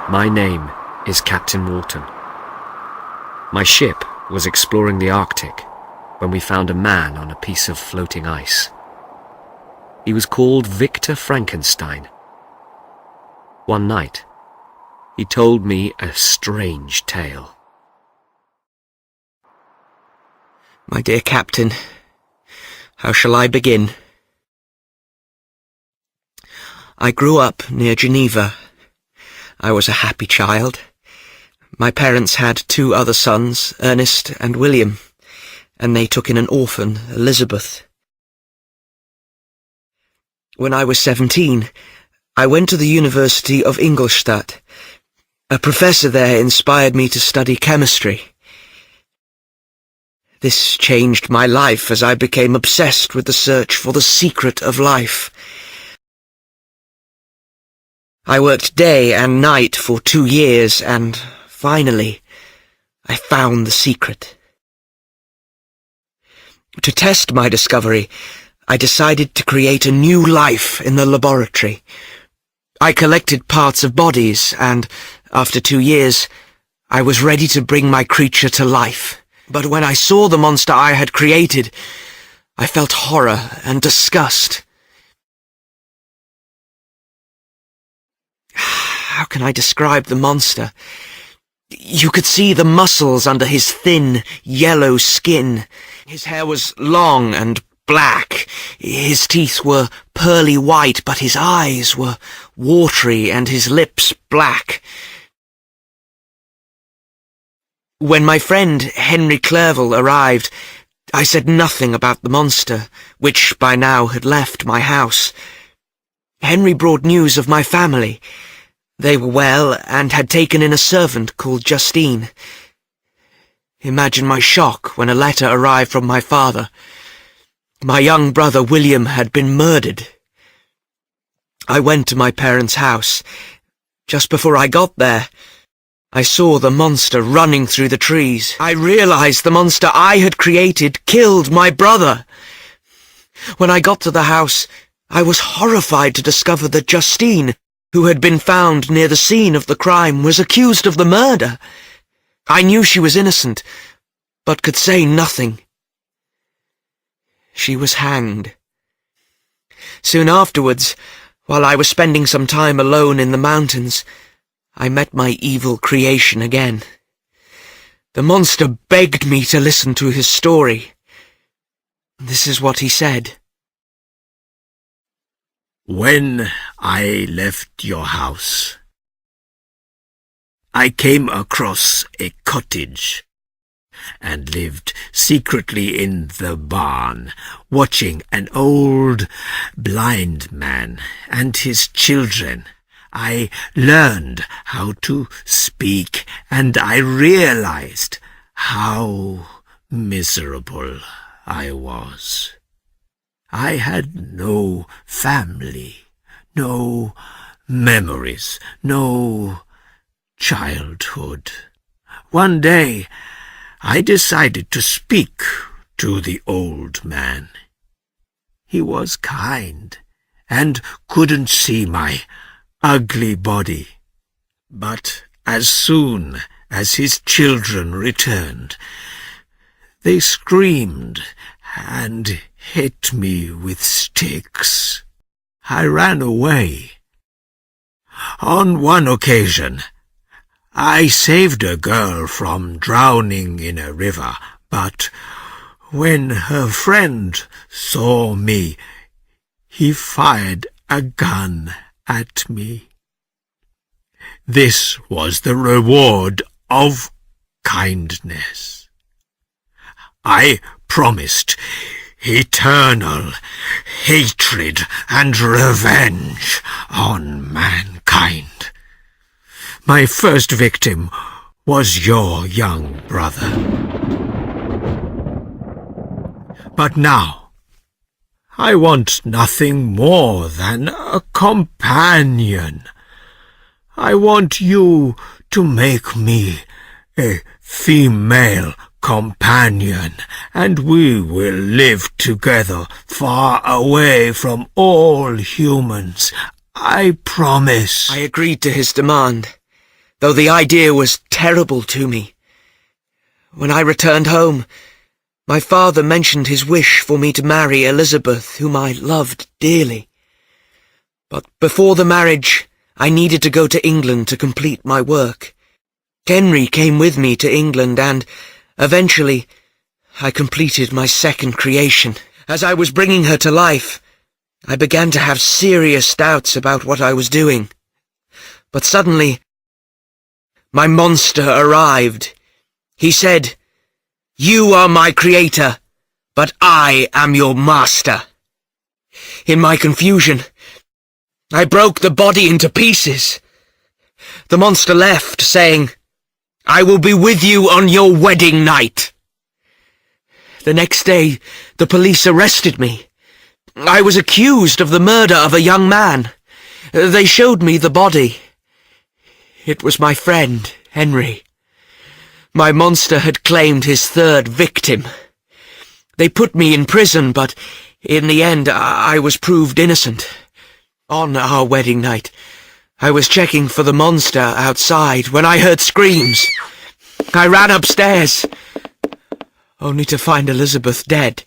My name is Captain Walton. My ship was exploring the Arctic when we found a man on a piece of floating ice. He was called Victor Frankenstein. One night, he told me a strange tale. My dear Captain, how shall I begin? I grew up near Geneva. I was a happy child. My parents had 2 other sons, Ernest and William, and they took in an orphan, Elizabeth. When I was 17, I went to the University of Ingolstadt. A professor there inspired me to study chemistry. This changed my life as I became obsessed with the search for the secret of life. I worked day and night for 2 years, and finally, I found the secret. To test my discovery, I decided to create a new life in the laboratory. I collected parts of bodies, and after 2 years, I was ready to bring my creature to life. But when I saw the monster I had created, I felt horror and disgust. How can I describe the monster? You could see the muscles under his thin, yellow skin. His hair was long and black. His teeth were pearly white, but his eyes were watery and his lips black. When my friend Henry Clerval arrived, I said nothing about the monster, which by now had left my house. Henry brought news of my family. They were well and had taken in a servant called Justine. Imagine my shock when a letter arrived from my father. My young brother William had been murdered. I went to my parents' house. Just before I got there, I saw the monster running through the trees. I realized the monster I had created killed my brother. When I got to the house, I was horrified to discover that Justine, who had been found near the scene of the crime, was accused of the murder. I knew she was innocent, but could say nothing. She was hanged. Soon afterwards, while I was spending some time alone in the mountains, I met my evil creation again. The monster begged me to listen to his story. This is what he said. When I left your house, I came across a cottage and lived secretly in the barn, watching an old blind man and his children. I learned how to speak, and I realized how miserable I was. I had no family, no memories, no childhood. One day, I decided to speak to the old man. He was kind and couldn't see my ugly body. But as soon as his children returned, they screamed and hit me with sticks. I ran away. On one occasion, I saved a girl from drowning in a river, but when her friend saw me, he fired a gun at me. This was the reward of kindness. I promised eternal hatred and revenge on mankind. My first victim was your young brother. But now, I want nothing more than a companion. I want you to make me a female companion, and we will live together far away from all humans. I promise. I agreed to his demand. though the idea was terrible to me. When I returned home, my father mentioned his wish for me to marry Elizabeth, whom I loved dearly. But before the marriage, I needed to go to England to complete my work. Henry came with me to England and, eventually, I completed my second creation. As I was bringing her to life, I began to have serious doubts about what I was doing. But suddenly, my monster arrived. He said, "You are my creator, but I am your master." In my confusion, I broke the body into pieces. The monster left, saying, "I will be with you on your wedding night." The next day, the police arrested me. I was accused of the murder of a young man. They showed me the body. It was my friend, Henry. My monster had claimed his third victim. They put me in prison, but in the end I was proved innocent. On our wedding night, I was checking for the monster outside when I heard screams. I ran upstairs, only to find Elizabeth dead.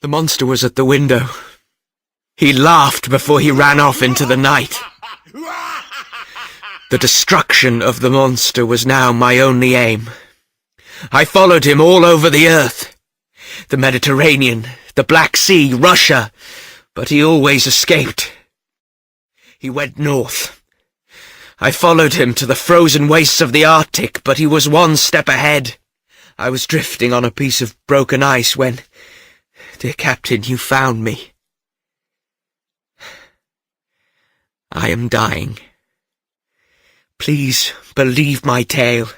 The monster was at the window. He laughed before he ran off into the night. The destruction of the monster was now my only aim. I followed him all over the earth. The Mediterranean, the Black Sea, Russia, but he always escaped. He went north. I followed him to the frozen wastes of the Arctic, but he was one step ahead. I was drifting on a piece of broken ice when, dear Captain, you found me. I am dying. Please believe my tale,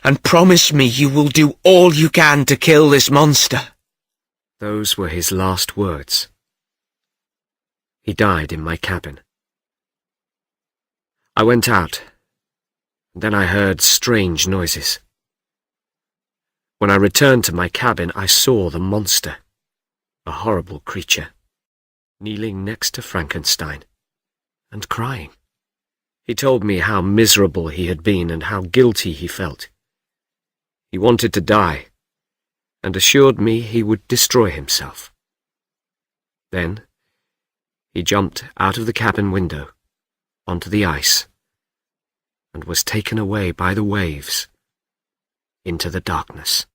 and promise me you will do all you can to kill this monster. Those were his last words. He died in my cabin. I went out, and then I heard strange noises. When I returned to my cabin, I saw the monster, a horrible creature, kneeling next to Frankenstein and crying. He told me how miserable he had been and how guilty he felt. He wanted to die, and assured me he would destroy himself. Then he jumped out of the cabin window onto the ice and was taken away by the waves into the darkness.